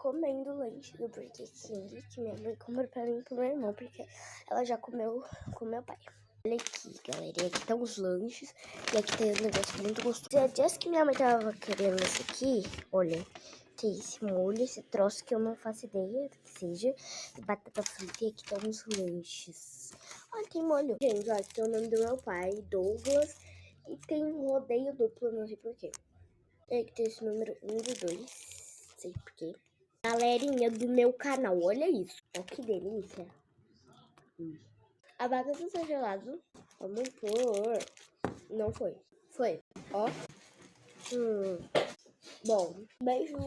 comendo lanche do Burger King, que minha mãe comprou pra mim e pro meu irmão, porque ela já comeu com meu pai. Olha aqui, galera, e aqui estão os lanches, e aqui tem um negócio muito gostoso. Dias que minha mãe tava querendo esse aqui, olha, tem esse molho, esse troço que eu não faço ideia do que seja, batata frita, e aqui estão os lanches. Olha, tem molho. Gente, ó, aqui tem o nome do meu pai, Douglas, e tem um rodeio duplo, não sei porquê. E aqui tem esse número 1 e 2, sei porquê. Galerinha do meu canal, olha isso. Ó, que delícia. A batata tá gelada. Vamos pôr. Não foi. Foi. Ó. Bom, beijo.